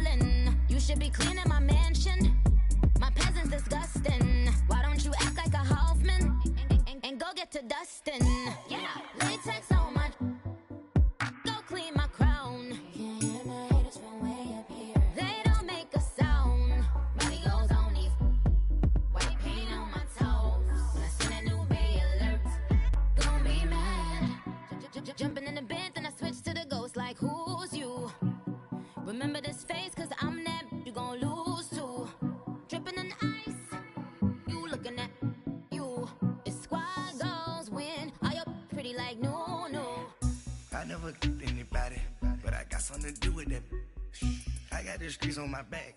stolen. You should be cleaning my mansion. My peasants disgusting. Why don't you act like a Hoffman and go get to dustin'? Yeah, latex on my. Go clean my crown. You can hear my haters from way up here. They don't make a sound. Money goes on these. White paint on my toes. When I send a new Bay alert, gonna be mad. Jumping in the bed, then I switch to the ghost like who's you? Remember this face, cause I'm that you gon' lose to. Dripping in ice, you looking at you. It's squad goals win. Are you pretty like no? I never anybody, but I got something to do with it. I got the streets on my back.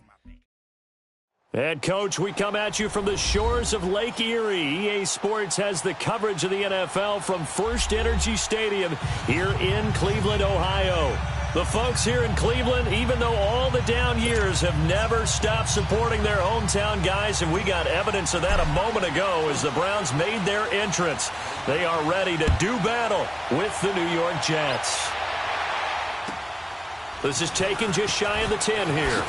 Head coach, we come at you from the shores of Lake Erie. EA Sports has the coverage of the NFL from First Energy Stadium here in Cleveland, Ohio. The folks here in Cleveland, even though all the down years, have never stopped supporting their hometown guys, and we got evidence of that a moment ago as the Browns made their entrance. They are ready to do battle with the New York Jets. This is taken just shy of the 10 here.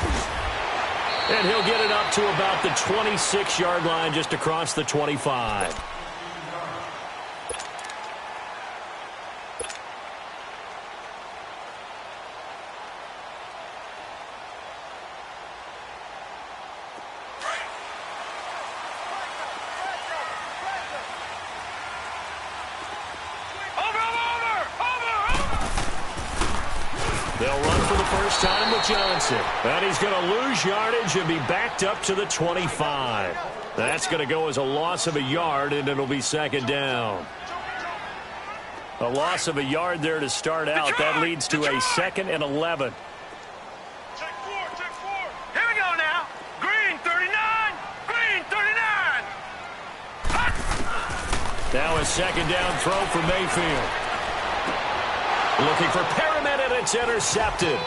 And he'll get it up to about the 26-yard line, just across the 25. They'll run for the first time with Johnson. And he's going to lose yardage and be backed up to the 25. That's going to go as a loss of a yard, and it'll be second down. A loss of a yard there to start out. That leads to a 2nd and 11. Check four. Here we go now. Green 39. Green 39. Now a second down throw for Mayfield. Looking for Perriman, and it's intercepted.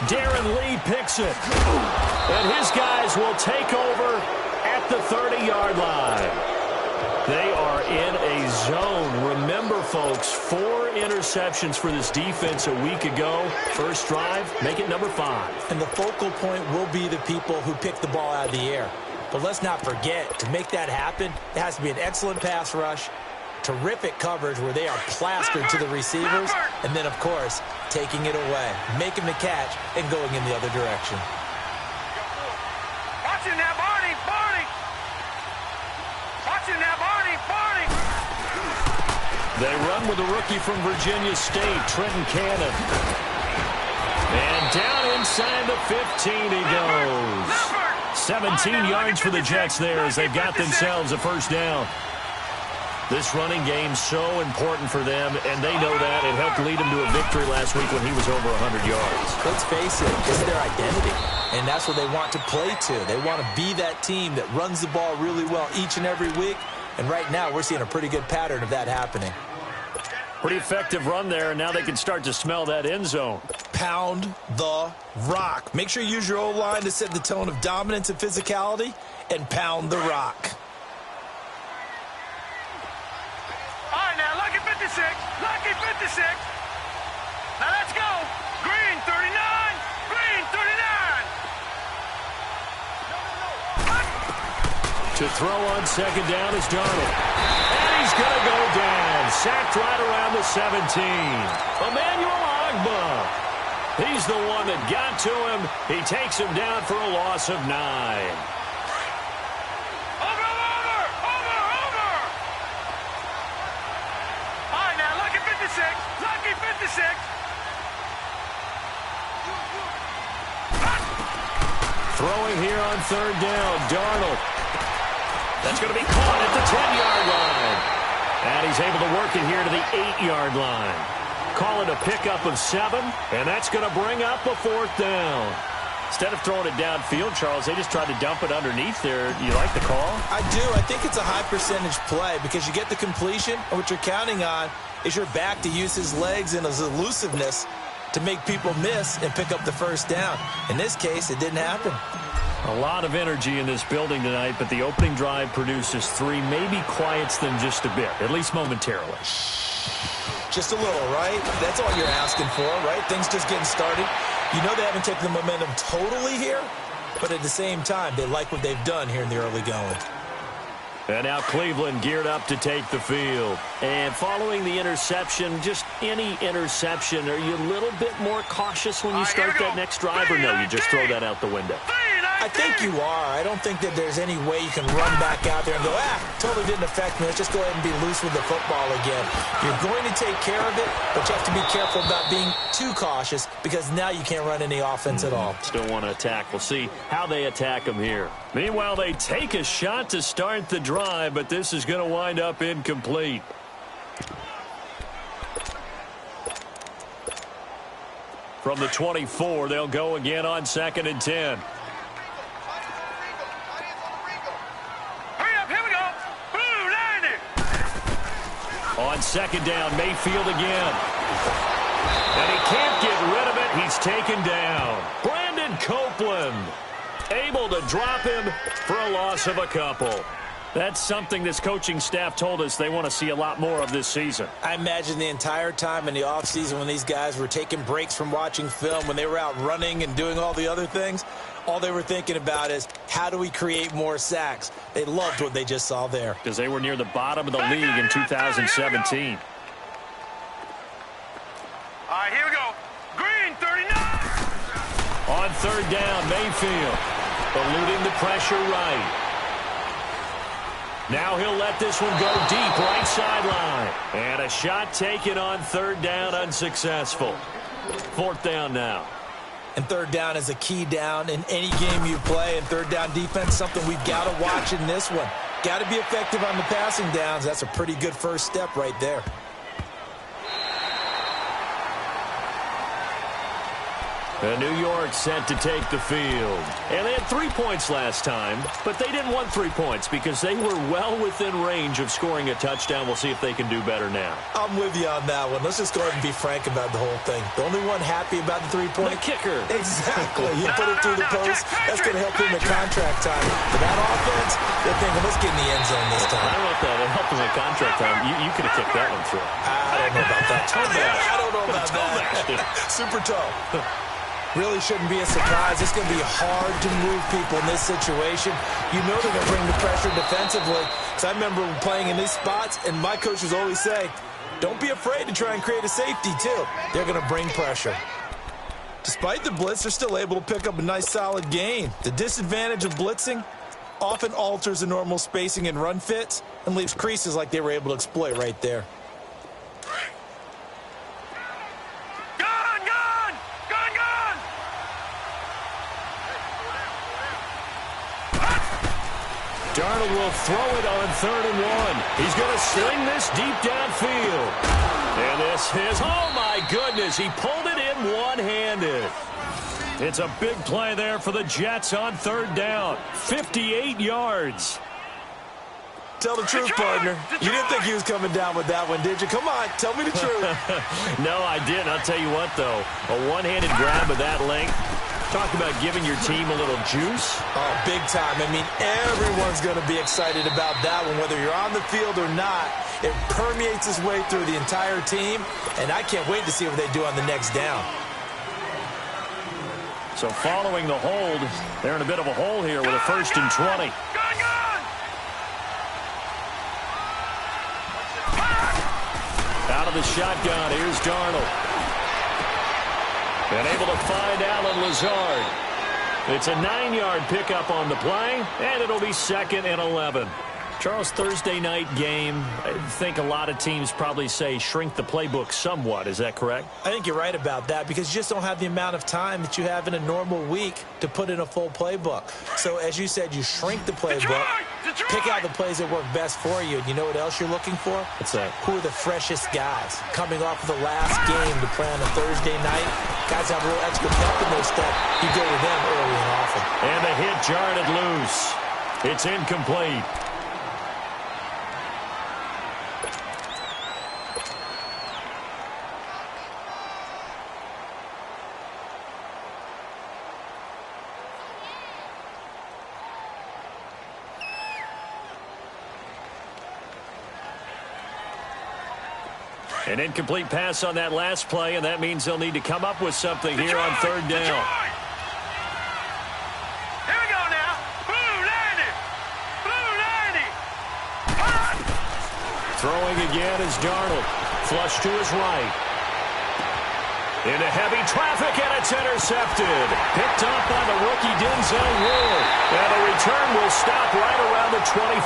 Darren Lee picks it. And his guys will take over at the 30-yard line. They are in a zone. Remember, folks, 4 interceptions for this defense a week ago. First drive, make it number 5. And the focal point will be the people who pick the ball out of the air. But let's not forget, to make that happen, it has to be an excellent pass rush, terrific coverage where they are plastered to the receivers, and then, of course, taking it away, making the catch, and going in the other direction. Watching that, Barney. Watching that, Barney. They run with a rookie from Virginia State, Trenton Cannon. And down inside the 15 he goes. 17 yards for the Jets there as they've got themselves a first down. This running game so important for them, and they know that. It helped lead them to a victory last week when he was over 100 yards. Let's face it, it's their identity, and that's what they want to play to. They want to be that team that runs the ball really well each and every week, and right now we're seeing a pretty good pattern of that happening. Pretty effective run there, and now they can start to smell that end zone. Pound the rock. Make sure you use your O-line to set the tone of dominance and physicality, and pound the rock. All right, now, lucky 56. Now, let's go. Green 39. Green 39. To throw on second down is Darnold. And he's going to go down. Sacked right around the 17. Emmanuel Ogbah. He's the one that got to him. He takes him down for a loss of 9. Lucky 56. Throwing here on third down, Darnold. That's going to be caught at the 10-yard line. And he's able to work it here to the 8-yard line. Call it a pickup of 7, and that's going to bring up a 4th down. Instead of throwing it downfield, Charles, they just tried to dump it underneath there. You like the call? I do. I think it's a high-percentage play because you get the completion, and what you're counting on is your back to use his legs and his elusiveness to make people miss and pick up the first down. In this case, it didn't happen. A lot of energy in this building tonight, but the opening drive produces 3, maybe quiets them just a bit, at least momentarily. Just a little, right? That's all you're asking for, right? Things just getting started. You know they haven't taken the momentum totally here, but at the same time, they like what they've done here in the early going. And now Cleveland geared up to take the field. And following the interception, just any interception, are you a little bit more cautious when you start that next drive, or no, you just throw that out the window? I think you are. I don't think that there's any way you can run back out there and go, totally didn't affect me. Let's just go ahead and be loose with the football again. You're going to take care of it, but you have to be careful about being too cautious because now you can't run any offense at all. Still want to attack. We'll see how they attack them here. Meanwhile, they take a shot to start the drive, but this is going to wind up incomplete. From the 24, they'll go again on 2nd and 10. On 2nd down, Mayfield again. And he can't get rid of it. He's taken down. Brandon Copeland able to drop him for a loss of a couple. That's something this coaching staff told us they want to see a lot more of this season. I imagine the entire time in the offseason when these guys were taking breaks from watching film, when they were out running and doing all the other things, all they were thinking about is, how do we create more sacks? They loved what they just saw there. Because they were near the bottom of the league in 2017. All right, here we go. Green, 39. On 3rd down, Mayfield eluding the pressure right. Now he'll let this one go deep, right sideline. And a shot taken on 3rd down, unsuccessful. 4th down now. And 3rd down is a key down in any game you play. And 3rd down defense, something we've got to watch in this one. Got to be effective on the passing downs. That's a pretty good first step right there. And New York set to take the field. And they had 3 points last time, but they didn't want 3 points because they were well within range of scoring a touchdown. We'll see if they can do better now. I'm with you on that one. Let's just go ahead and be frank about the whole thing. The only one happy about the 3-point? The kicker. Exactly. You put it through the post. That's going to help him in contract time. For that offense, they're thinking, let's get in the end zone this time. I don't know if that will help him in contract time. You could have kicked that one through. I don't know about that. I don't know about that. Super toe. Really shouldn't be a surprise. It's going to be hard to move people in this situation. You know they're going to bring the pressure defensively. Because I remember playing in these spots, and my coaches always say, don't be afraid to try and create a safety, too. They're going to bring pressure. Despite the blitz, they're still able to pick up a nice, solid gain. The disadvantage of blitzing often alters the normal spacing and run fits and leaves creases like they were able to exploit right there. Darnold will throw it on 3rd and 1. He's going to sling this deep downfield. And this is, oh my goodness, he pulled it in one-handed. It's a big play there for the Jets on 3rd down. 58 yards. Tell the truth, partner. You didn't think he was coming down with that one, did you? Come on, tell me the truth. No, I didn't. I'll tell you what, though. A one-handed grab of that length. Talk about giving your team a little juice. Oh, big time. I mean, everyone's going to be excited about that one, whether you're on the field or not. It permeates its way through the entire team, and I can't wait to see what they do on the next down. So following the hold, they're in a bit of a hole here with a 1st and 20. Out of the shotgun, here's Darnold. And able to find Alan Lazard. It's a 9-yard pickup on the play, and it'll be 2nd and 11. Charles, Thursday night game, I think a lot of teams probably say shrink the playbook somewhat. Is that correct? I think you're right about that because you just don't have the amount of time that you have in a normal week to put in a full playbook. So, as you said, you shrink the playbook, pick out the plays that work best for you. And you know what else you're looking for? What's that? Who are the freshest guys coming off of the last game to play on a Thursday night? Guys have a little extra pep in their step. You go to them early and often. And the hit jarred it loose. It's incomplete. An incomplete pass on that last play, and that means they'll need to come up with something here on third down. Here we go now. Blue 90. Blue 90. Throwing again is Darnold. Flush to his right. Into heavy traffic, and it's intercepted. Picked up by the rookie Denzel Ward. And the return will stop right around the 25.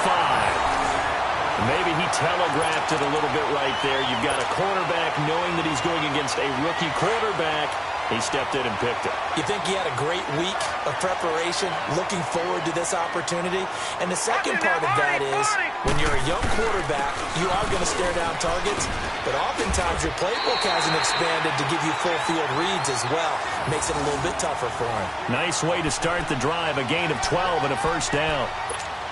Maybe he telegraphed it a little bit right there. You've got a quarterback knowing that he's going against a rookie quarterback. He stepped in and picked it. You think he had a great week of preparation, looking forward to this opportunity? And the second part of that is, when you're a young quarterback, you are going to stare down targets, but oftentimes your playbook hasn't expanded to give you full field reads as well. Makes it a little bit tougher for him. Nice way to start the drive, a gain of 12 and a first down.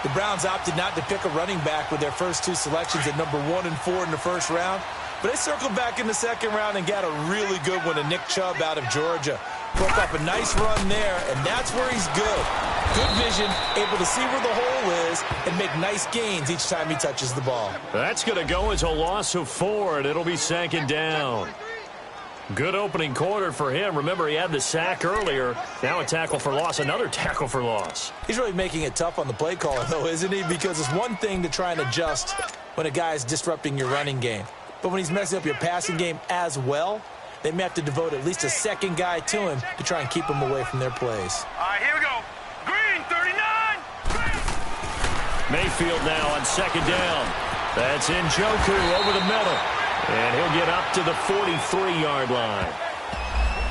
The Browns opted not to pick a running back with their first two selections at number 1 and 4 in the first round, but they circled back in the second round and got a really good one to Nick Chubb out of Georgia. Broke up a nice run there, and that's where he's good. Good vision, able to see where the hole is, and make nice gains each time he touches the ball. That's going to go as a loss of 4, and it'll be second down. Good opening quarter for him. Remember, he had the sack earlier. Now a tackle for loss, another tackle for loss. He's really making it tough on the play caller, though, isn't he? Because it's one thing to try and adjust when a guy is disrupting your running game. But when he's messing up your passing game as well, they may have to devote at least a second guy to him to try and keep him away from their plays. All right, here we go. Green 39. Green. Mayfield now on second down. That's Njoku over the middle. And he'll get up to the 43-yard line.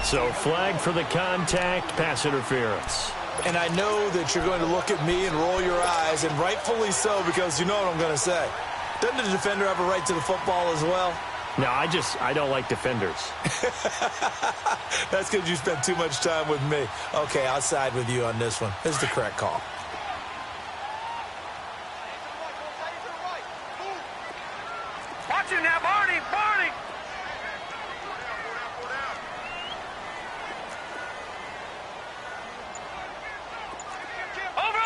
So flag for the contact, pass interference. And I know that you're going to look at me and roll your eyes, and rightfully so, because you know what I'm going to say. Doesn't the defender have a right to the football as well? No, I don't like defenders. That's because you spent too much time with me. Okay, I'll side with you on this one. This is the correct call. Watch him now, Barney. Barney. Over.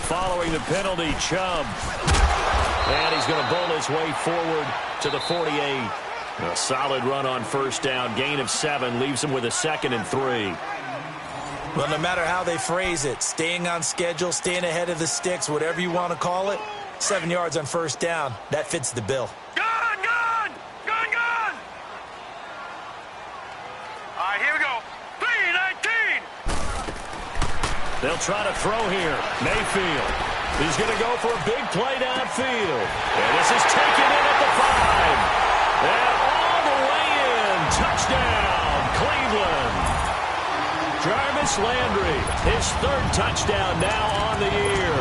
Following the penalty, Chubb. And he's going to bull his way forward to the 48. A solid run on first down. Gain of 7 leaves him with a 2nd and 3. Well, no matter how they phrase it, staying on schedule, staying ahead of the sticks, whatever you want to call it, 7 yards on first down, that fits the bill. Gun! All right, here we go. 3-19. They'll try to throw here. Mayfield. He's going to go for a big play downfield. And this is taken in at the 5. And all the way in. Touchdown, Cleveland. Jarvis Landry, his 3rd touchdown now on the year.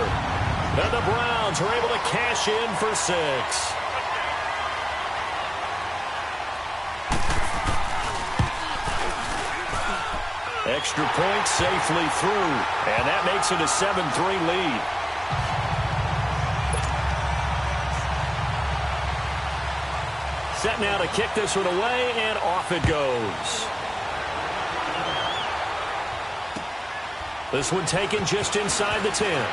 And the Browns are able to cash in for 6. Extra point safely through. And that makes it a 7-3 lead. Set now to kick this one away, and off it goes. This one taken just inside the 10.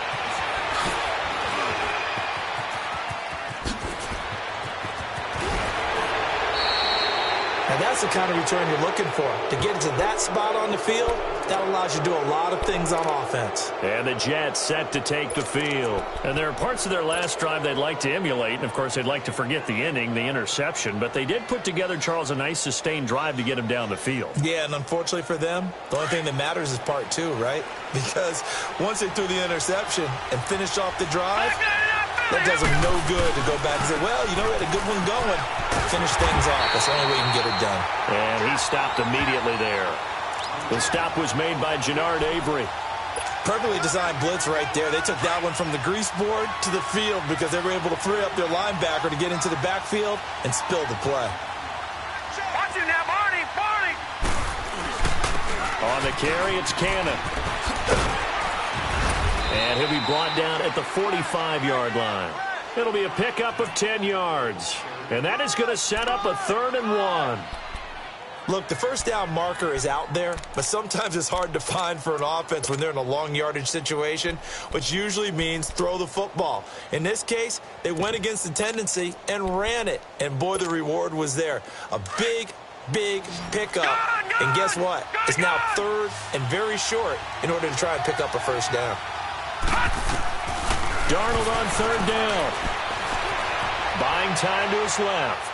And that's the kind of return you're looking for. To get into that spot on the field, that allows you to do a lot of things on offense. And the Jets set to take the field. And there are parts of their last drive they'd like to emulate. And, of course, they'd like to forget the ending, the interception. But they did put together, Charles, a nice sustained drive to get him down the field. Yeah, and unfortunately for them, the only thing that matters is part 2, right? Because once they threw the interception and finished off the drive, that does them no good to go back and say, well, you know, we had a good one going. Finish things off. That's the only way you can get it done. And he stopped immediately there. The stop was made by Jannard Avery. Perfectly designed blitz right there. They took that one from the grease board to the field because they were able to free up their linebacker to get into the backfield and spill the play. Watch him now, Barney. On the carry, it's Cannon. And he'll be brought down at the 45-yard line. It'll be a pickup of 10 yards. And that is going to set up a 3rd and 1. Look, the first down marker is out there, but sometimes it's hard to find for an offense when they're in a long yardage situation, which usually means throw the football. In this case, they went against the tendency and ran it, and boy, the reward was there. A big pickup, and guess what? It's now third and very short in order to try and pick up a first down. Darnold on third down. Buying time to his left.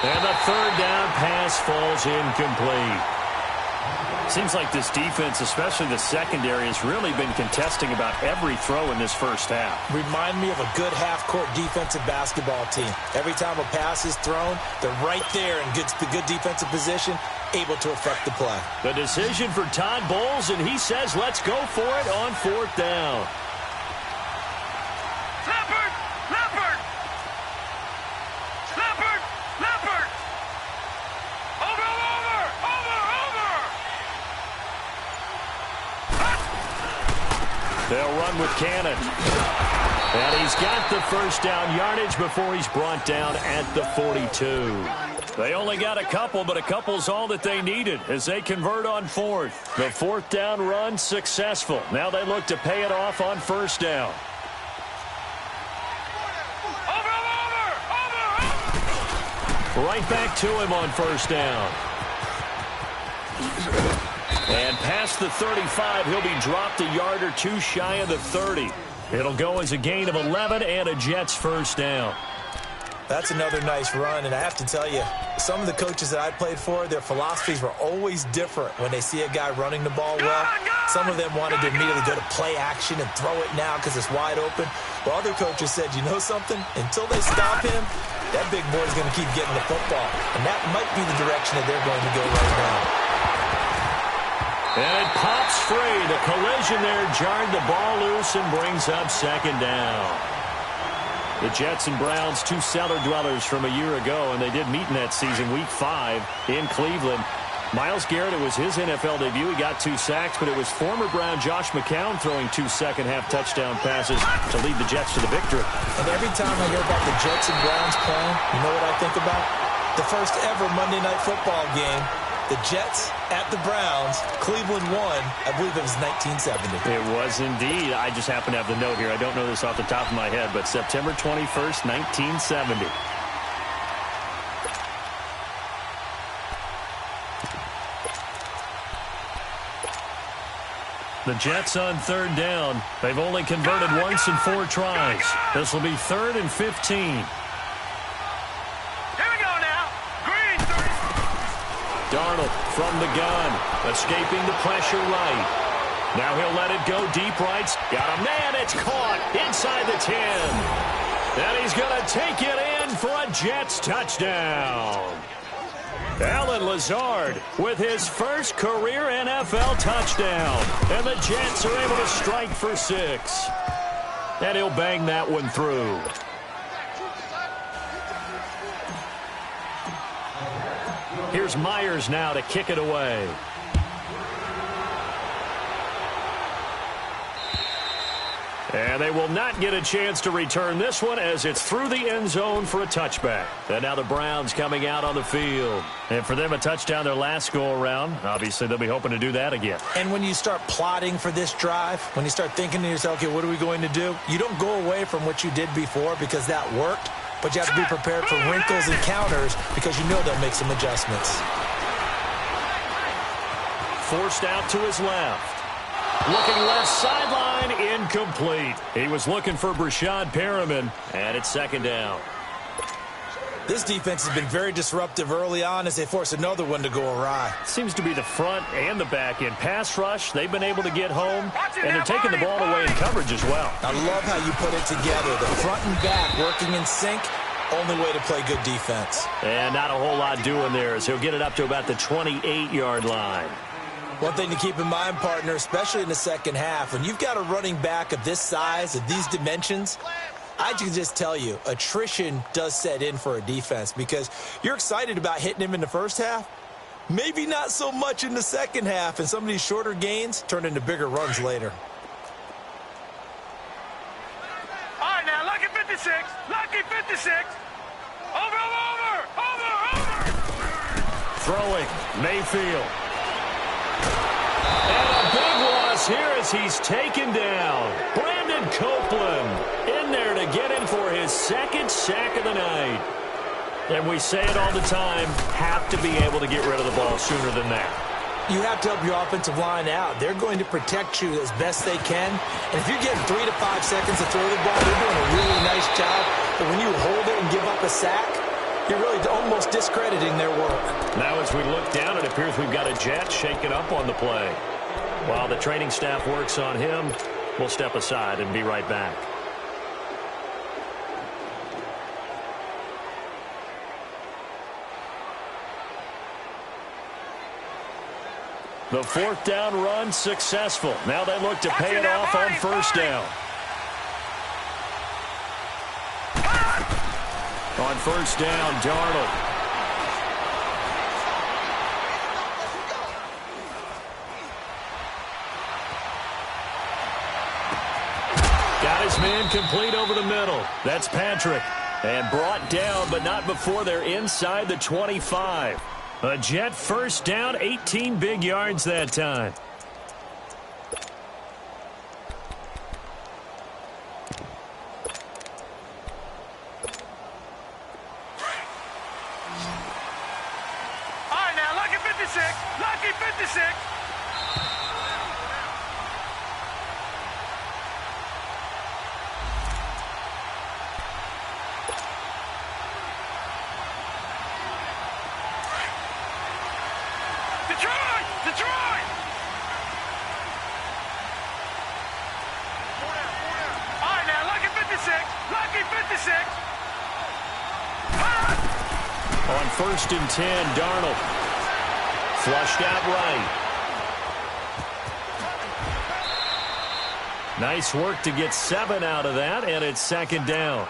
And the third down pass falls incomplete. Seems like this defense, especially the secondary, has really been contesting about every throw in this first half. Remind me of a good half-court defensive basketball team. Every time a pass is thrown, they're right there in good defensive position, able to affect the play. The decision for Todd Bowles, and he says let's go for it on fourth down. They'll run with Cannon. And he's got the first down yardage before he's brought down at the 42. They only got a couple, but a couple's all that they needed as they convert on fourth. The fourth down run successful. Now they look to pay it off on first down. Right back to him on first down. And past the 35, he'll be dropped a yard or two shy of the 30. It'll go as a gain of 11 and a Jets first down. That's another nice run, and I have to tell you, some of the coaches that I played for, their philosophies were always different when they see a guy running the ball well. Some of them wanted to immediately go to play action and throw it now because it's wide open. While other coaches said, you know something? Until they stop him, that big boy's going to keep getting the football. And that might be the direction that they're going to go right now. And it pops free. The collision there jarred the ball loose and brings up second down. The Jets and Browns, two cellar dwellers from a year ago, and they did meet in that season, Week 5 in Cleveland. Myles Garrett, it was his NFL debut. He got 2 sacks, but it was former Brown Josh McCown throwing 2 second-half touchdown passes to lead the Jets to the victory. And every time I hear about the Jets and Browns playing, you know what I think about? The first ever Monday Night Football game. The Jets at the Browns. Cleveland won. I believe it was 1970. It was indeed. I just happen to have the note here. I don't know this off the top of my head, but September 21st, 1970. The Jets on third down. They've only converted once in 4 tries. This will be 3rd and 15. Darnold from the gun, escaping the pressure right. Now he'll let it go deep right. Got a man, it's caught inside the 10. And he's going to take it in for a Jets touchdown. Allen Lazard with his first career NFL touchdown. And the Jets are able to strike for 6. And he'll bang that one through. Here's Myers now to kick it away. And they will not get a chance to return this one as it's through the end zone for a touchback. And now the Browns coming out on the field. And for them, a touchdown their last go-around. Obviously, they'll be hoping to do that again. And when you start plotting for this drive, when you start thinking to yourself, okay, what are we going to do? You don't go away from what you did before because that worked. But you have to be prepared for wrinkles and counters because you know they'll make some adjustments. Forced out to his left. Looking left sideline, incomplete. He was looking for Brashad Perriman, and it's second down. This defense has been very disruptive early on as they force another one to go awry. Seems to be the front and the back end. Pass rush, they've been able to get home, and they're taking the ball away in coverage as well. I love how you put it together. The front and back working in sync. Only way to play good defense. And not a whole lot doing there as he'll get it up to about the 28-yard line. One thing to keep in mind, partner, especially in the second half, when you've got a running back of this size, of these dimensions, I can just tell you, attrition does set in for a defense because you're excited about hitting him in the first half. Maybe not so much in the second half, and some of these shorter gains turn into bigger runs later. All right, now, lucky 56. Lucky 56. Over. Throwing, Mayfield. And a big loss here as he's taken down. Brandon Copeland in there to get him for his second sack of the night. And we say it all the time, have to be able to get rid of the ball sooner than that. You have to help your offensive line out. They're going to protect you as best they can. And if you're getting 3 to 5 seconds to throw the ball, you're doing a really nice job. But when you hold it and give up a sack, you're really almost discrediting their work. Now as we look down, it appears we've got a Jet shaken up on the play. While the training staff works on him, we'll step aside and be right back. The fourth down run successful. Now they look to pay it off on first down. On first down, Darnold. Got his man complete over the middle. That's Patrick. And brought down, but not before they're inside the 25. A Jet first down, 18 big yards that time. All right, now, lucky 56. Lucky 56. Detroit! Detroit! All right, now, lucky 56. Lucky 56. On first and 10, Darnold. Flushed out right. Nice work to get 7 out of that, and it's second down.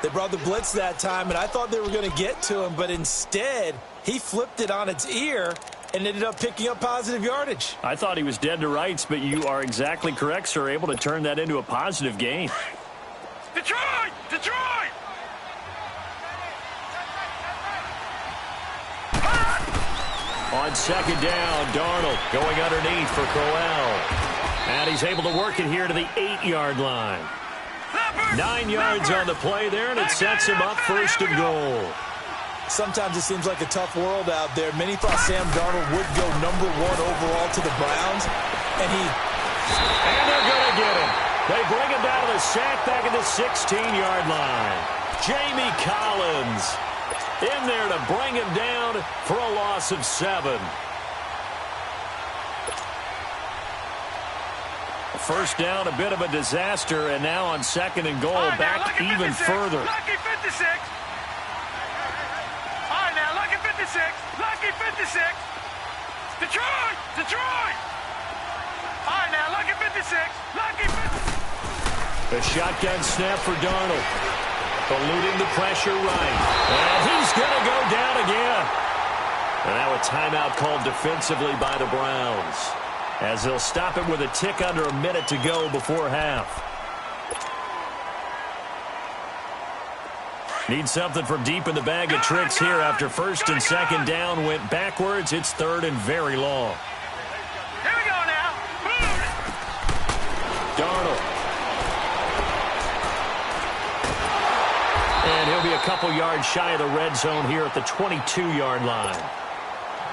They brought the blitz that time, and I thought they were going to get to him, but instead, he flipped it on its ear and ended up picking up positive yardage. I thought he was dead to rights, but you are exactly correct, sir, able to turn that into a positive gain. Detroit! Detroit! On second down, Darnold going underneath for Crowell. And he's able to work it here to the 8-yard line. 9 yards on the play there, and it sets him up first and goal. Sometimes it seems like a tough world out there. Many thought Sam Darnold would go #1 overall to the Browns, and they're going to get him. They bring him down to the sack back at the 16-yard line. Jamie Collins in there to bring him down for a loss of 7. First down, a bit of a disaster, and now on second and goal, back even further. Lucky 56. All right, now, lucky 56. Lucky 56. Detroit! Detroit! All right, now, lucky 56. Lucky 56. The shotgun snap for Darnold. Eluding the pressure right. And he's going to go down again. And now a timeout called defensively by the Browns, as they'll stop it with a tick under a minute to go before half. Need something from deep in the bag of tricks here after first and second down went backwards. It's third and very long. Here we go now. Boom. Darnold. And he'll be a couple yards shy of the red zone here at the 22-yard line.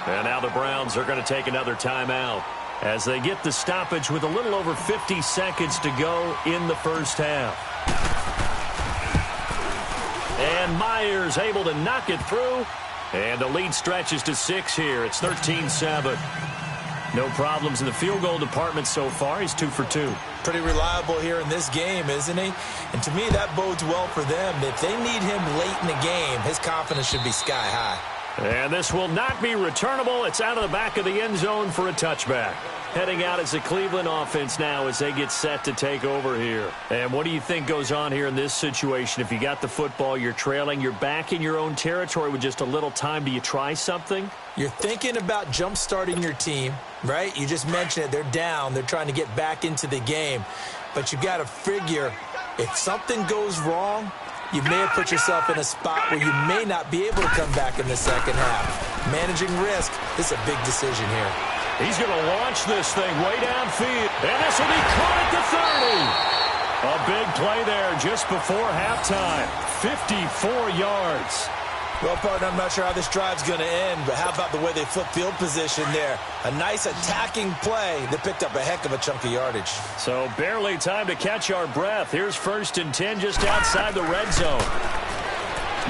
And now the Browns are going to take another timeout as they get the stoppage with a little over 50 seconds to go in the first half. And Myers able to knock it through. And the lead stretches to 6 here. It's 13-7. No problems in the field goal department so far. He's 2 for 2. pretty reliable here in this game, isn't he? And to me, that bodes well for them. If they need him late in the game, his confidence should be sky high. And this will not be returnable. It's out of the back of the end zone for a touchback. Heading out as the Cleveland offense now as they get set to take over here. And what do you think goes on here in this situation? If you got the football, you're trailing, you're back in your own territory with just a little time. Do you try something? You're thinking about jump-starting your team, right? You just mentioned it. They're down. They're trying to get back into the game. But you got to figure if something goes wrong, you may have put yourself in a spot where you may not be able to come back in the second half. managing risk. This is a big decision here. He's going to launch this thing way downfield. And this will be caught at the 30. A big play there just before halftime. 54 yards. Well, partner, I'm not sure how this drive's going to end, but how about the way they flip field position there? A nice attacking play that picked up a heck of a chunk of yardage. So barely time to catch our breath. Here's 1st and 10 just outside the red zone.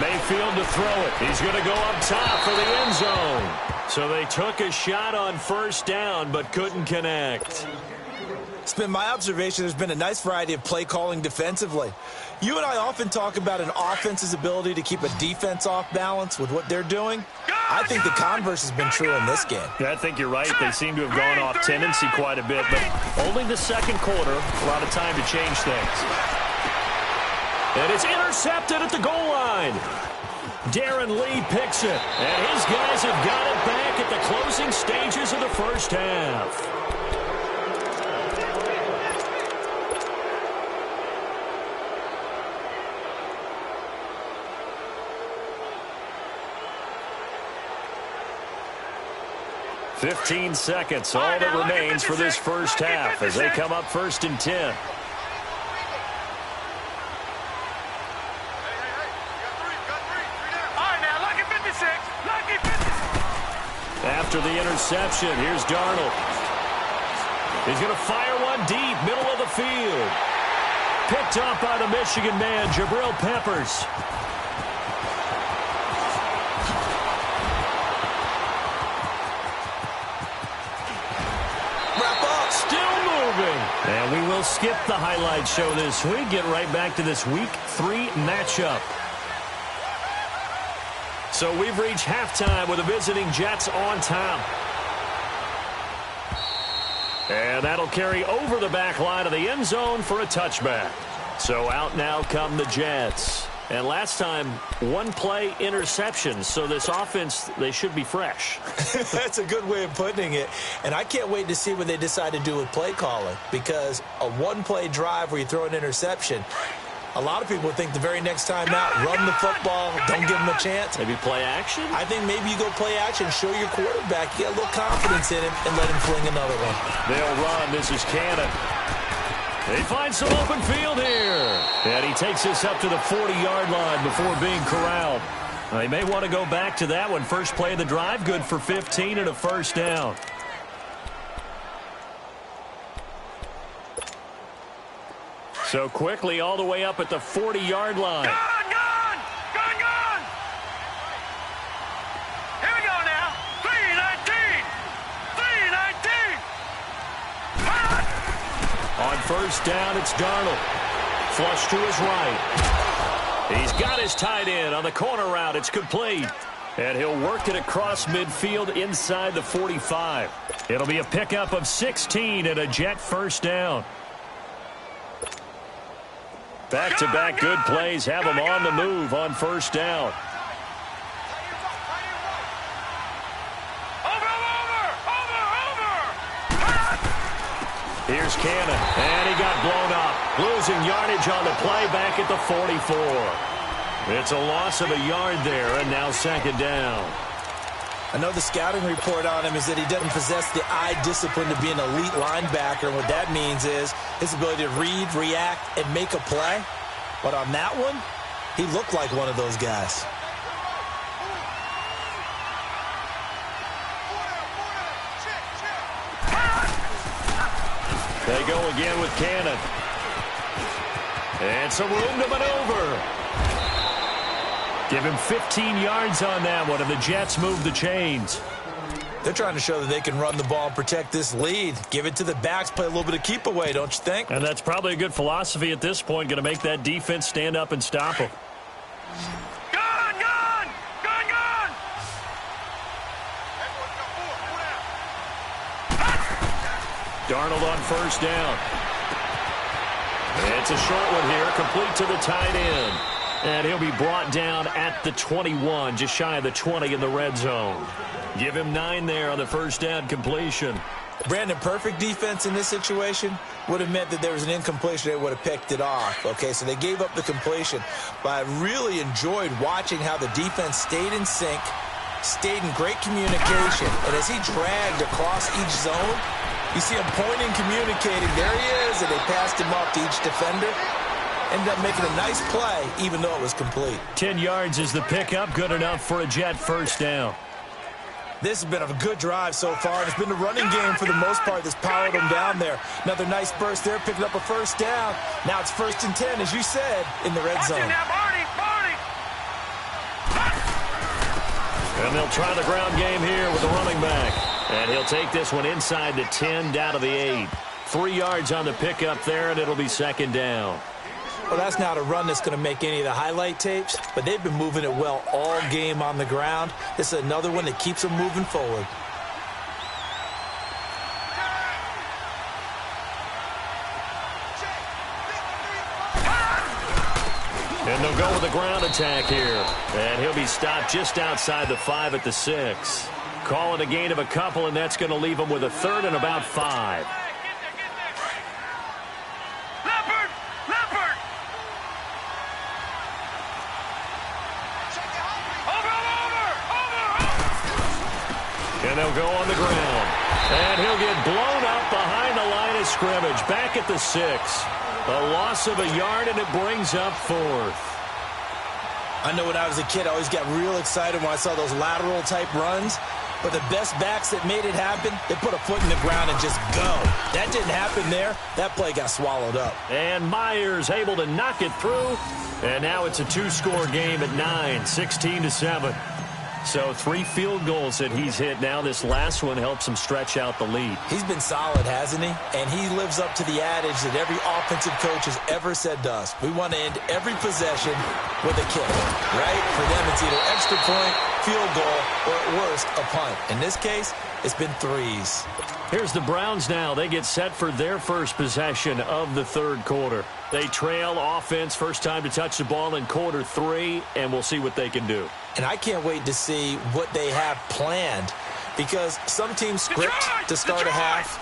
Mayfield to throw it. He's going to go up top for the end zone. So they took a shot on 1st down, but couldn't connect. It's been my observation there's been a nice variety of play calling defensively. You and I often talk about an offense's ability to keep a defense off balance with what they're doing. I think the converse has been true in this game. Yeah, I think you're right. They seem to have gone off tendency quite a bit, but only the second quarter, a lot of time to change things. And it's intercepted at the goal line. Darren Lee picks it, and his guys have got it back at the closing stages of the first half. $15 seconds, all that remains for this first half as they come up 1st and 10. After the interception, here's Darnold. He's going to fire one deep, middle of the field. Picked up by the Michigan man, Jabril Peppers. Still moving. And we will skip the highlight show this week. Get right back to this Week 3 matchup. So we've reached halftime with the visiting Jets on top. And that'll carry over the back line of the end zone for a touchback. So out now come the Jets. And last time, one play interception. So this offense, they should be fresh. That's a good way of putting it. And I can't wait to see what they decide to do with play calling. Because a one-play drive where you throw an interception, a lot of people think the very next time out, run the football, don't give them a chance. Maybe play action? I think maybe you go play action, show your quarterback, you get a little confidence in him, and let him fling another one. They'll run. This is Cannon. They find some open field here. And he takes this up to the 40-yard line before being corralled. They may want to go back to that one. First play of the drive, good for 15 and a first down. So quickly all the way up at the 40-yard line. Gone! Here we go now. 3-19. On first down, it's Darnold. Flush to his right. He's got his tight end on the corner route. It's complete. And he'll work it across midfield inside the 45. It'll be a pickup of 16 and a Jet first down. Back-to-back good plays have them on the move on first down. Here's Cannon, and he got blown up. Losing yardage on the play back at the 44. It's a loss of a yard there, and now second down. I know the scouting report on him is that he doesn't possess the eye discipline to be an elite linebacker. And what that means is his ability to read, react, and make a play. But on that one, he looked like one of those guys. They go again with Cannon. And some room to maneuver. Give him 15 yards on that one, and the Jets move the chains. They're trying to show that they can run the ball and protect this lead. Give it to the backs, play a little bit of keep away, don't you think? And that's probably a good philosophy at this point, going to make that defense stand up and stop them. Darnold on first down. It's a short one here, complete to the tight end. And he'll be brought down at the 21, just shy of the 20 in the red zone. Give him 9 there on the first down completion. Brandon, perfect defense in this situation would have meant that there was an incompletion. They would have picked it off. Okay, so they gave up the completion. But I really enjoyed watching how the defense stayed in sync, stayed in great communication. And as he dragged across each zone, you see him pointing, communicating. There he is, and they passed him off to each defender. Ended up making a nice play, even though it was complete. 10 yards is the pickup. Good enough for a Jet first down. This has been a good drive so far, and it's been the running game for the most part that's powered them down there. Another nice burst there, picking up a first down. Now it's 1st and 10, as you said, in the red zone. And they'll try the ground game here with the running back. And he'll take this one inside the 10, down to the 8. 3 yards on the pickup there, and it'll be 2nd down. Well, that's not a run that's going to make any of the highlight tapes, but they've been moving it well all game on the ground. This is another one that keeps them moving forward. And they'll go with the ground attack here. And he'll be stopped just outside the 5 at the 6. Call it a gain of a couple, and that's going to leave them with a 3rd and about 5. And they'll go on the ground. And he'll get blown up behind the line of scrimmage. Back at the 6. A loss of a yard, and it brings up 4th. I know when I was a kid, I always got real excited when I saw those lateral-type runs. But the best backs that made it happen, they put a foot in the ground and just go. That didn't happen there. That play got swallowed up. And Myers able to knock it through. And now it's a 2-score game at 9, 16-7. So 3 field goals that he's hit now. This last one helps him stretch out the lead. He's been solid, hasn't he? And he lives up to the adage that every offensive coach has ever said to us. We want to end every possession with a kick, right? For them, it's either extra point, field goal, or at worst, a punt. In this case, it's been 3s. Here's the Browns now. They get set for their first possession of the 3rd quarter. They trail offense, first time to touch the ball in quarter 3, and we'll see what they can do. And I can't wait to see what they have planned, because some teams script to start a half.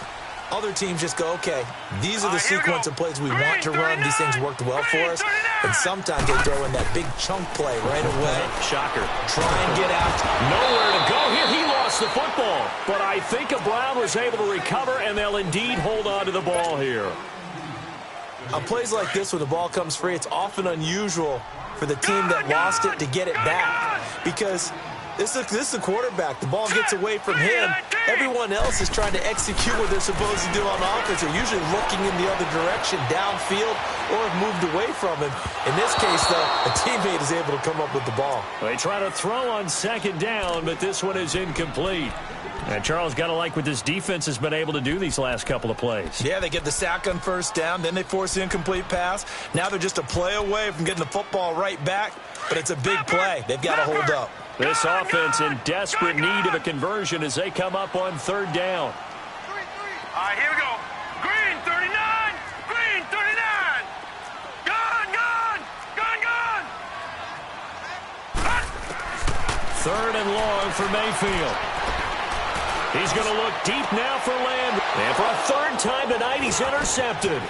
Other teams just go, okay, these are the sequence of plays we want to run. These things worked well for us. And sometimes they throw in that big chunk play right away. Shocker. Try and get out. Nowhere to go here. He lost the football. But I think a Brown was able to recover, and they'll indeed hold on to the ball here. On plays like this, when the ball comes free, it's often unusual for the team that lost it to get it back, because this is the quarterback. The ball gets away from him. Everyone else is trying to execute what they're supposed to do on offense. They're usually looking in the other direction, downfield, or have moved away from him. In this case, though, a teammate is able to come up with the ball. They try to throw on 2nd down, but this one is incomplete. And Charles, got to like what this defense has been able to do these last couple of plays. Yeah, they get the sack on 1st down, then they force the incomplete pass. Now they're just a play away from getting the football right back, but it's a big play. They've got to hold up. This offense in desperate need of a conversion as they come up on 3rd down. All right, here we go. Green, 39. Green, 39. Gone. 3rd and long for Mayfield. He's going to look deep now for Landry. And for a 3rd time tonight, he's intercepted.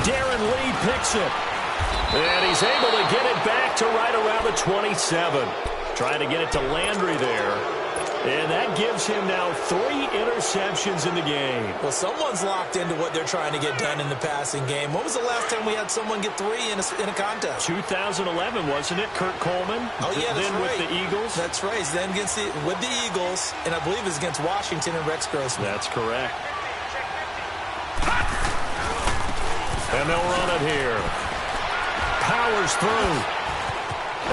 Darren Lee picks it. And he's able to get it back to right around the 27. Trying to get it to Landry there. And that gives him now 3 interceptions in the game. Well, someone's locked into what they're trying to get done in the passing game. When was the last time we had someone get 3 in a contest? 2011, wasn't it? Kurt Coleman. Oh, yeah, that's then right. with the Eagles. That's right. He's then with the Eagles, and I believe it's against Washington and Rex Grossman. That's correct. And they'll run it here. Powers through.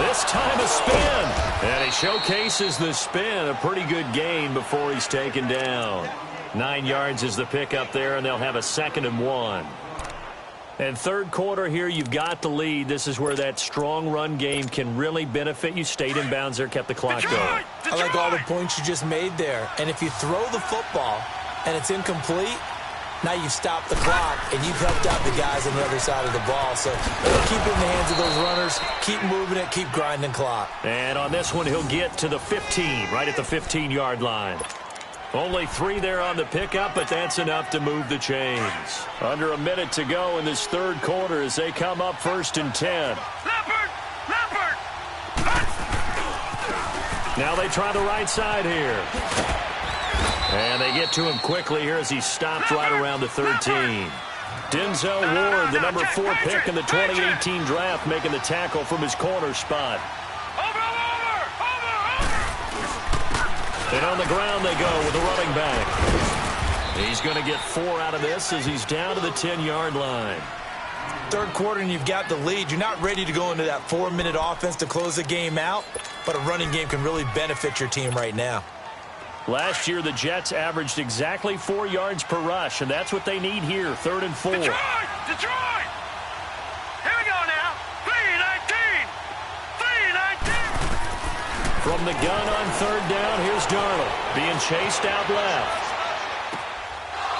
This time a spin. And he showcases the spin. A pretty good gain before he's taken down. 9 yards is the pickup there, and they'll have a 2nd and 1. And 3rd quarter here, you've got the lead. This is where that strong run game can really benefit you. Stayed in bounds there, kept the clock going. I like all the points you just made there. And if you throw the football and it's incomplete, now you've stopped the clock, and you've helped out the guys on the other side of the ball. So keep it in the hands of those runners, keep moving it, keep grinding clock. And on this one, he'll get to the 15, right at the 15-yard line. Only 3 there on the pickup, but that's enough to move the chains. Under a minute to go in this 3rd quarter as they come up 1st and 10. Now they try the right side here. And they get to him quickly here as he stopped right around the 13. Denzel Ward, the number 4 pick in the 2018 draft, making the tackle from his corner spot. And on the ground they go with the running back. He's going to get 4 out of this as he's down to the 10-yard line. Third quarter and you've got the lead. You're not ready to go into that 4-minute offense to close the game out, but a running game can really benefit your team right now. Last year, the Jets averaged exactly 4 yards per rush, and that's what they need here, 3rd and 4. Detroit! Detroit! Here we go now. 3-19. 3-19. From the gun on 3rd down, here's Darnold being chased out left.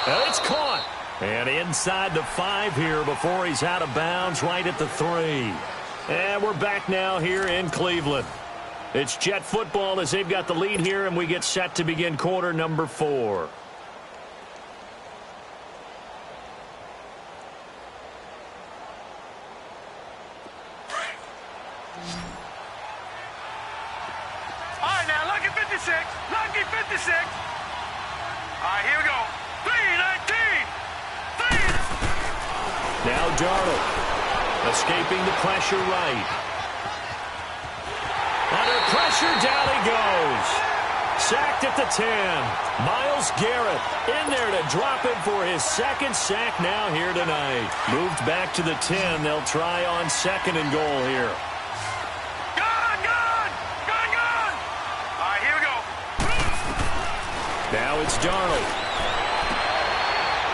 And it's caught. And inside the 5 here before he's out of bounds right at the 3. And we're back now here in Cleveland. It's Jet football as they've got the lead here, and we get set to begin quarter number 4. All right, now, lucky 56. Lucky 56. All right, here we go. 3-19. 3. Now Darnold escaping the pressure right. Under pressure, down he goes. Sacked at the 10. Myles Garrett in there to drop him for his 2nd sack now here tonight. Moved back to the 10. They'll try on 2nd and goal here. Gun! All right, here we go. Now it's Darnold.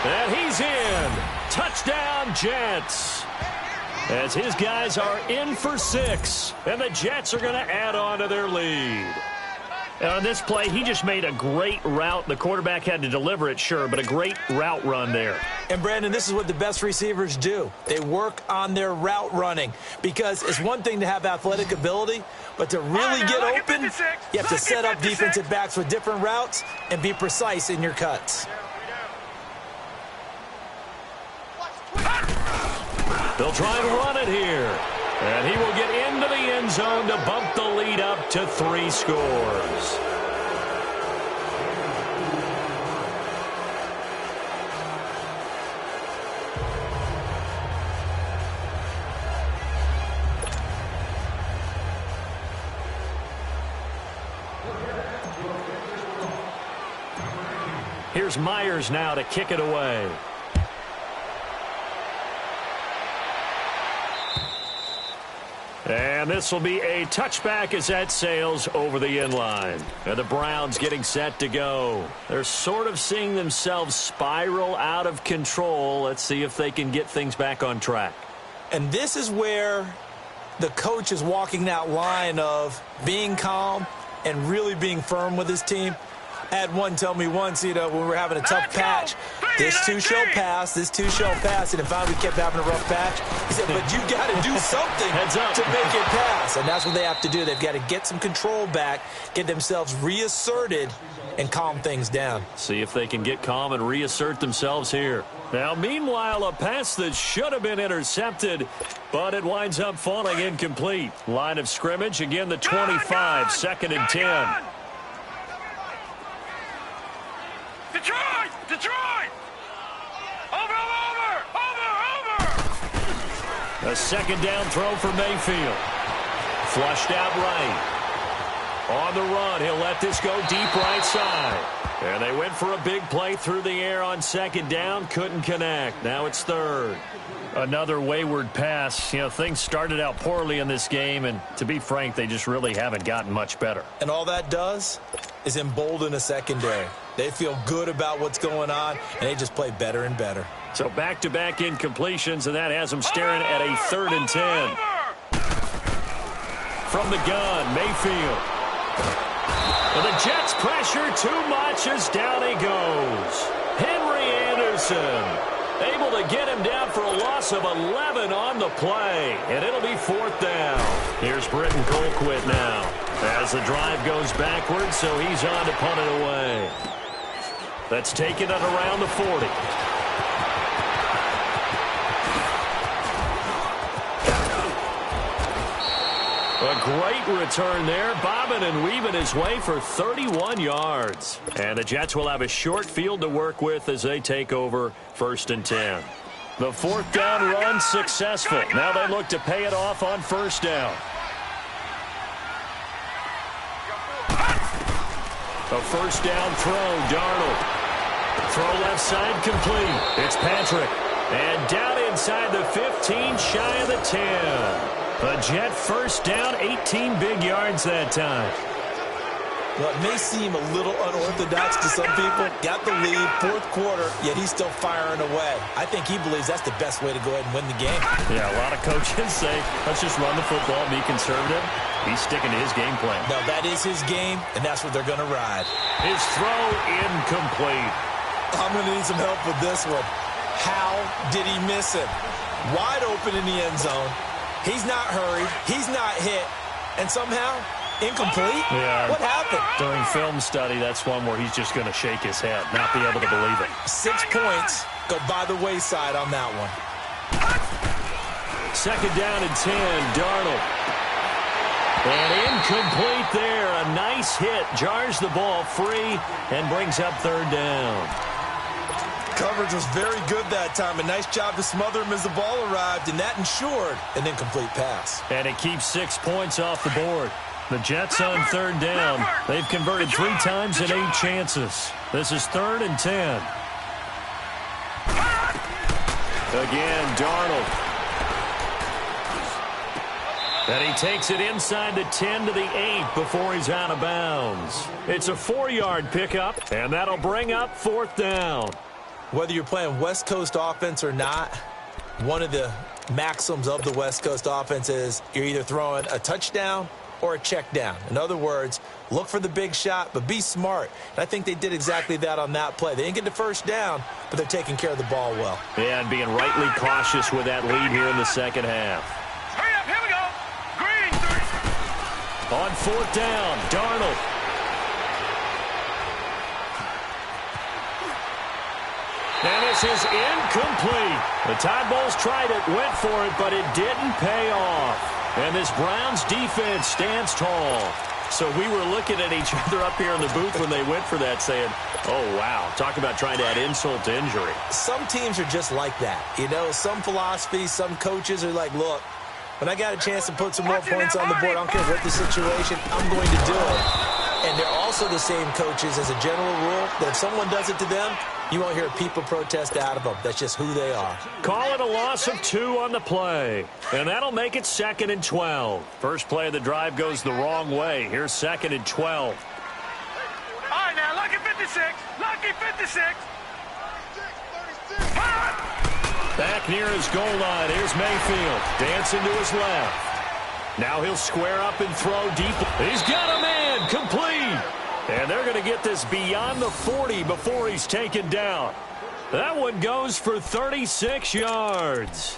And he's in. Touchdown, Jets. As his guys are in for 6. And the Jets are going to add on to their lead. And on this play, he just made a great route. The quarterback had to deliver it, sure, but a great route run there. And, Brandon, this is what the best receivers do. They work on their route running because it's one thing to have athletic ability, but to really get open, you have to set up defensive backs with different routes and be precise in your cuts. They'll try and run it here. And he will get into the end zone to bump the lead up to 3 scores. Here's Myers now to kick it away. And this will be a touchback as that sails over the end line. And the Browns getting set to go. They're sort of seeing themselves spiral out of control. Let's see if they can get things back on track. And this is where the coach is walking that line of being calm and really being firm with his team. I had one tell me once, when we were having a tough patch, this too shall pass, this too shall pass. And if we kept having a rough patch, he said, but you got to do something to make it pass. And that's what they have to do. They've got to get some control back, get themselves reasserted, and calm things down. See if they can get calm and reassert themselves here. Now, meanwhile, a pass that should have been intercepted, but it winds up falling incomplete. Line of scrimmage, again, the 25, 2nd and 10. Detroit! Detroit! Over! A 2nd down throw for Mayfield. Flushed out right. On the run, he'll let this go deep right side. And they went for a big play through the air on 2nd down. Couldn't connect. Now it's 3rd. Another wayward pass. Things started out poorly in this game, and to be frank, they just really haven't gotten much better. And all that does is embolden a secondary. They feel good about what's going on, and they just play better and better. So back-to-back incompletions, and that has them staring at a 3rd and 10. From the gun, Mayfield. And the Jets pressure too much as down he goes. Henry Anderson able to get him down for a loss of 11 on the play. And it'll be 4th down. Here's Britton Colquitt now. As the drive goes backwards, so he's on to punt it away. That's taken at around the 40. A great return there, bobbing and weaving his way for 31 yards. And the Jets will have a short field to work with as they take over 1st and 10. The 4th down run successful. Now they look to pay it off on 1st down. A 1st down throw, Darnold. Throw left side complete. It's Patrick. And down inside the 15, shy of the 10. A Jet 1st down, 18 big yards that time. Well, it may seem a little unorthodox to some people. Got the lead, 4th quarter, yet he's still firing away. I think he believes that's the best way to go ahead and win the game. Yeah, a lot of coaches say, let's just run the football, be conservative. He's sticking to his game plan. No, that is his game, and that's what they're going to ride. His throw incomplete. I'm going to need some help with this one. How did he miss him? Wide open in the end zone. He's not hurried. He's not hit. And somehow, incomplete? Yeah. What happened? During film study, that's one where he's just going to shake his head, not be able to believe it. 6 points go by the wayside on that one. 2nd down and 10, Darnold. And incomplete there. A nice hit. Jars the ball free and brings up 3rd down. Coverage was very good that time. A nice job to smother him as the ball arrived, and that ensured an incomplete pass. And it keeps 6 points off the board. The Jets on 3rd down. They've converted 3 times in 8 chances. This is 3rd and 10. Again, Darnold. And he takes it inside the 10 to the 8 before he's out of bounds. It's a 4-yard pickup, and that'll bring up 4th down. Whether you're playing West Coast offense or not, one of the maxims of the West Coast offense is you're either throwing a touchdown or a check down. In other words, look for the big shot, but be smart. And I think they did exactly that on that play. They didn't get the 1st down, but they're taking care of the ball well. Yeah, and being rightly cautious with that lead here in the 2nd half. Hurry up, here we go. Green. On 4th down, Darnold. And this is incomplete. The Tide Bulls tried it, went for it, but it didn't pay off. And this Browns defense stands tall. So we were looking at each other up here in the booth when they went for that saying, oh, wow, talk about trying to add insult to injury. Some teams are just like that. You know, some philosophies, some coaches are like, look, when I got a chance to put some more points on the board, I don't care what the situation, I'm going to do it. And they're also the same coaches as a general rule that if someone does it to them, you won't hear people protest out of them. That's just who they are. Call it a loss of 2 on the play. And that'll make it 2nd and 12. First play of the drive goes the wrong way. Here's 2nd and 12. All right, now, lucky 56. Lucky 56. Back near his goal line. Here's Mayfield. Dancing to his left. Now he'll square up and throw deep. He's got a man. Complete. And they're going to get this beyond the 40 before he's taken down. That one goes for 36 yards.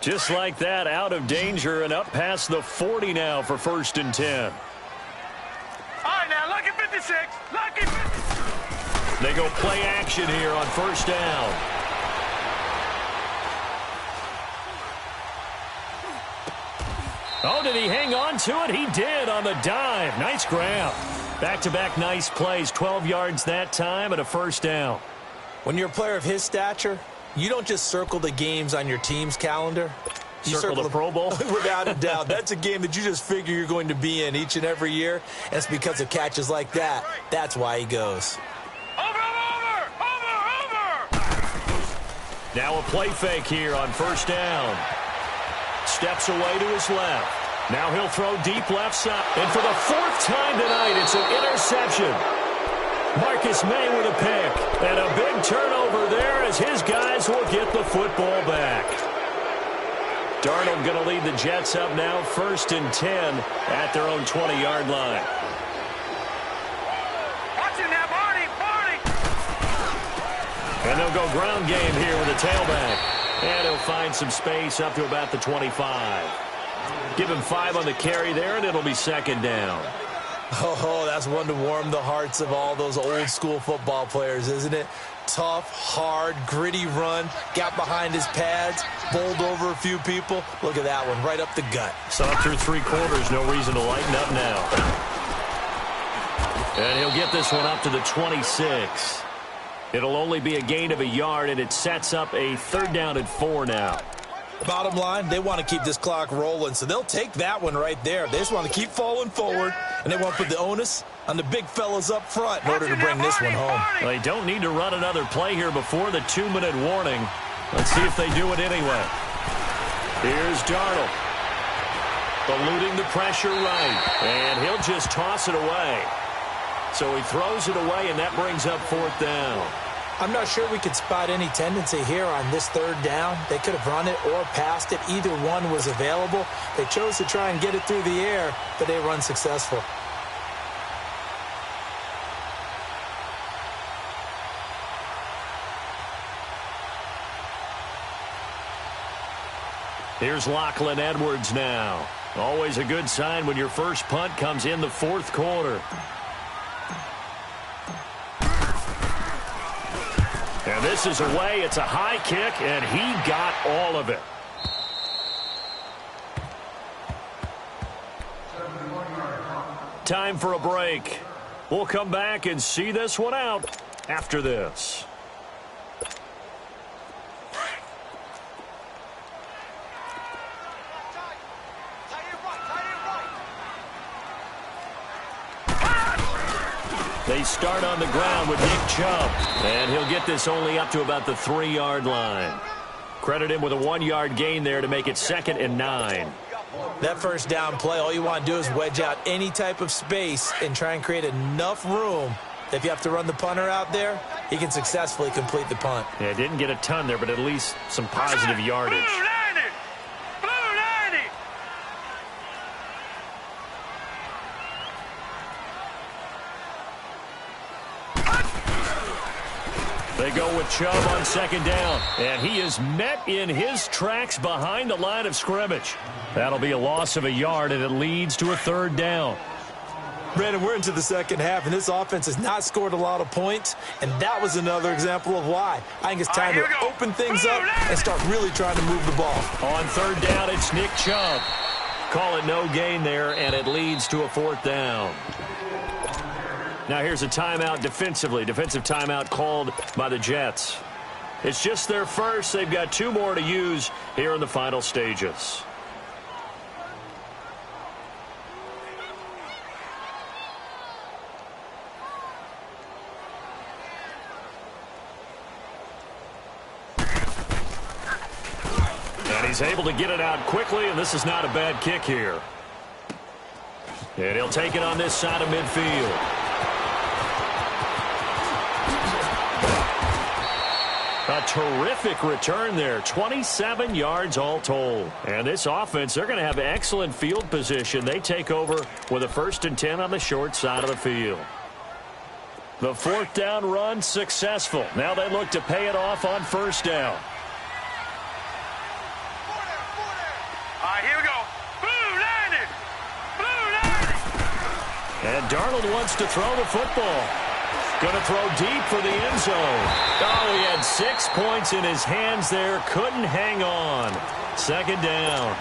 Just like that, out of danger and up past the 40 now for 1st and 10. All right, now, lucky 56. Lucky 56. They go play action here on 1st down. Oh, did he hang on to it? He did on the dive. Nice grab. Back-to-back nice plays. 12 yards that time and a 1st down. When you're a player of his stature, you don't just circle the games on your team's calendar. You circle the Pro Bowl? Without a doubt. That's a game that you just figure you're going to be in each and every year. And it's because of catches like that. That's why he goes. Over. Now a play fake here on 1st down. Steps away to his left. Now he'll throw deep left side. And for the 4th time tonight, it's an interception. Marcus May with a pick. And a big turnover there as his guys will get the football back. Darnold going to lead the Jets up now, 1st and 10 at their own 20-yard line. Watch him now, Barney. And they'll go ground game here with a tailback. And he'll find some space up to about the 25. Give him 5 on the carry there, and it'll be 2nd down. Oh, that's one to warm the hearts of all those old-school football players, isn't it? tough, hard, gritty run. Got behind his pads, bowled over a few people. Look at that one, right up the gut. So through 3 quarters, no reason to lighten up now. And he'll get this one up to the 26. It'll only be a gain of a yard, and it sets up a 3rd down and 4 now. Bottom line, they want to keep this clock rolling, so they'll take that one right there. They just want to keep falling forward, and they want to put the onus on the big fellas up front in order to bring this one home. Well, they don't need to run another play here before the 2-minute warning. Let's see if they do it anyway. Here's Darnold. Eluding the pressure right, and he'll just toss it away. So he throws it away, and that brings up 4th down. I'm not sure we could spot any tendency here on this 3rd down. They could have run it or passed it. Either one was available. They chose to try and get it through the air, but they run successful. Here's Lachlan Edwards now. Always a good sign when your first punt comes in the 4th quarter. And this is away. It's a high kick, and he got all of it. Time for a break. We'll come back and see this one out after this. They start on the ground with Nick Chubb, and he'll get this only up to about the 3-yard line. Credit him with a 1-yard gain there to make it 2nd and 9. That first down play, all you want to do is wedge out any type of space and try and create enough room that if you have to run the punter out there, he can successfully complete the punt. Yeah, didn't get a ton there, but at least some positive yardage. They go with Chubb on 2nd down, and he is met in his tracks behind the line of scrimmage. That'll be a loss of a yard, and it leads to a 3rd down. Brandon, we're into the 2nd half, and this offense has not scored a lot of points, and that was another example of why. I think it's time to open things up and start really trying to move the ball. On 3rd down, it's Nick Chubb. Call it no gain there, and it leads to a 4th down. Now here's a timeout defensively. Defensive timeout called by the Jets. It's just their first. They've got 2 more to use here in the final stages. And he's able to get it out quickly, and this is not a bad kick here. And he'll take it on this side of midfield. A terrific return there. 27 yards all told. And this offense, they're going to have excellent field position. They take over with a 1st and 10 on the short side of the field. The 4th down run successful. Now they look to pay it off on 1st down. All right, here we go. Blue landed. Blue landed. And Darnold wants to throw the football. Going to throw deep for the end zone. Oh, he had 6 points in his hands there. Couldn't hang on. 2nd down.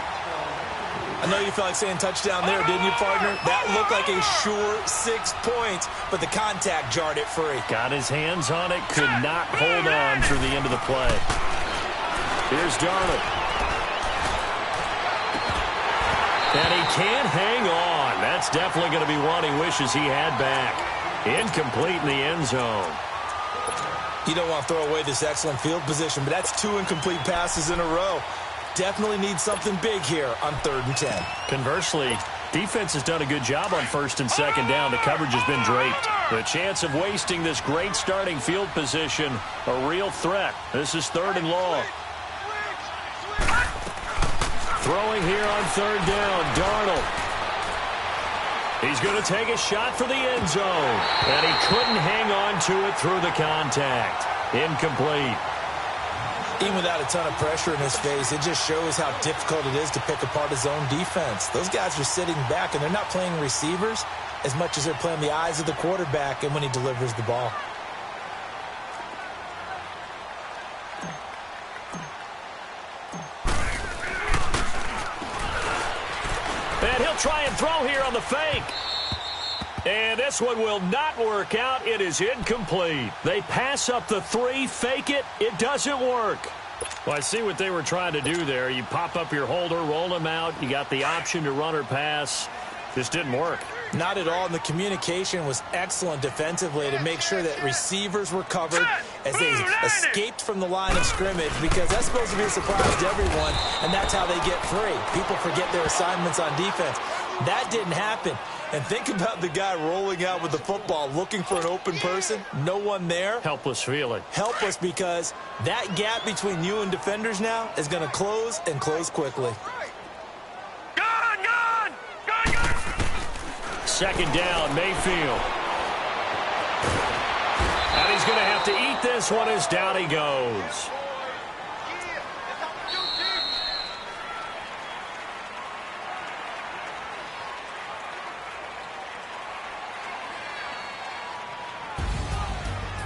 I know you felt like saying touchdown there, didn't you, partner? That looked like a sure 6 points, but the contact jarred it free. Got his hands on it. Could not hold on through the end of the play. Here's Darnold. And he can't hang on. That's definitely going to be one he wishes he had back. Incomplete in the end zone. You don't want to throw away this excellent field position, but that's 2 incomplete passes in a row. Definitely need something big here on 3rd and 10. Conversely, defense has done a good job on 1st and 2nd down. The coverage has been draped. The chance of wasting this great starting field position, a real threat. This is 3rd and long. Throwing here on 3rd down, Darnold. He's going to take a shot for the end zone. And he couldn't hang on to it through the contact. Incomplete. Even without a ton of pressure in his face, it just shows how difficult it is to pick apart his own defense. Those guys are sitting back, and they're not playing receivers as much as they're playing the eyes of the quarterback and when he delivers the ball. try and throw here on the fake. And this one will not work out. It is incomplete. They pass up the 3, fake it. It doesn't work. Well, I see what they were trying to do there. You pop up your holder, roll him out. You got the option to run or pass. This didn't work. Not at all, and the communication was excellent defensively to make sure that receivers were covered as they escaped from the line of scrimmage, because that's supposed to be a surprise to everyone, and that's how they get free. People forget their assignments on defense. That didn't happen. And think about the guy rolling out with the football, looking for an open person, no one there. Helpless feeling. Helpless, because that gap between you and defenders now is going to close, and close quickly. Second down, Mayfield. And he's going to have to eat this one as down he goes.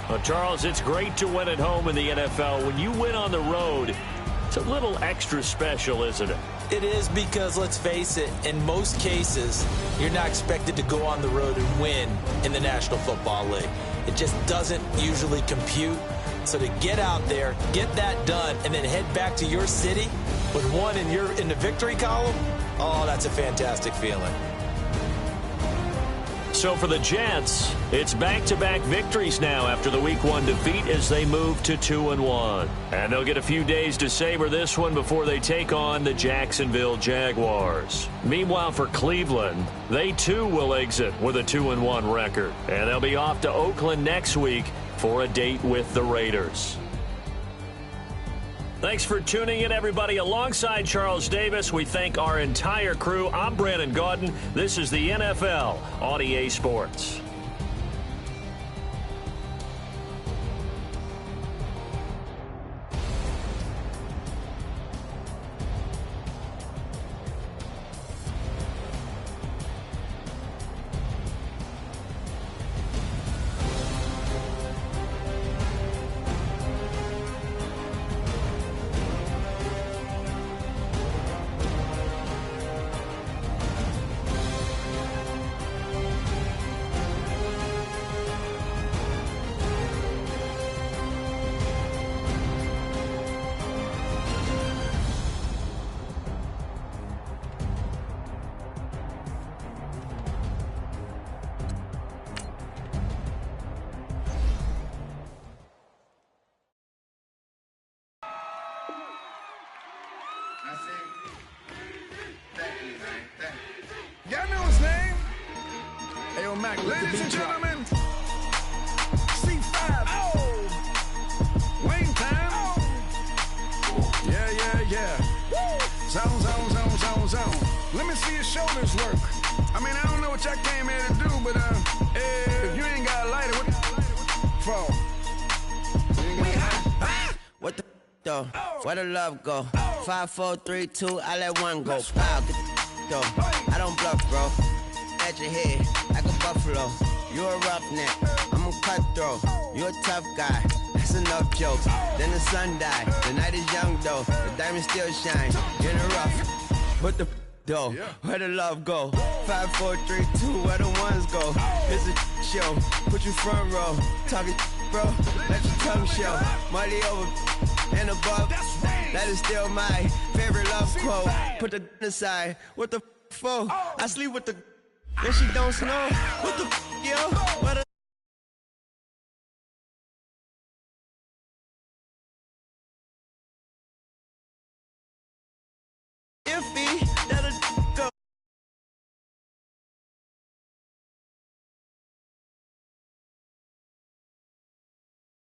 Well, Charles, it's great to win at home in the NFL. When you win on the road, it's a little extra special, isn't it? It is, because let's face it, in most cases, you're not expected to go on the road and win in the National Football League. It just doesn't usually compute. So to get out there, get that done, and then head back to your city with one in the victory column, oh, that's a fantastic feeling. So for the Jets, it's back-to-back victories now after the Week 1 defeat as they move to 2-1. And they'll get a few days to savor this one before they take on the Jacksonville Jaguars. Meanwhile, for Cleveland, they too will exit with a 2-1 record. And they'll be off to Oakland next week for a date with the Raiders. Thanks for tuning in, everybody. Alongside Charles Davis, we thank our entire crew. I'm Brandon Gaudin. This is the NFL on EA Sports. Y'all know his name? Ayo, Mac. Ladies and gentlemen, C5. Oh! Wayne time. Oh. Yeah. Zone. Let me see your shoulders work. I mean, I don't know what y'all came here to do, but if you ain't got a lighter, what for? What the though? Where the love go? 5, 4, 3, 2, I let one go. Pow, get the though. I don't bluff, bro. At your head, like a buffalo. You a roughneck, I'm a cutthroat. You a tough guy, that's enough jokes. Then the sun died, the night is young though. The diamond still shine, in the rough. What the though? Where the love go? 5, 4, 3, 2, where the ones go? It's a show, put you front row. Talking bro, let your tongue show. Money over and above, that is still my favorite love quote. Put the aside, what the for? I sleep with the, then she don't snow. What the yo? Where the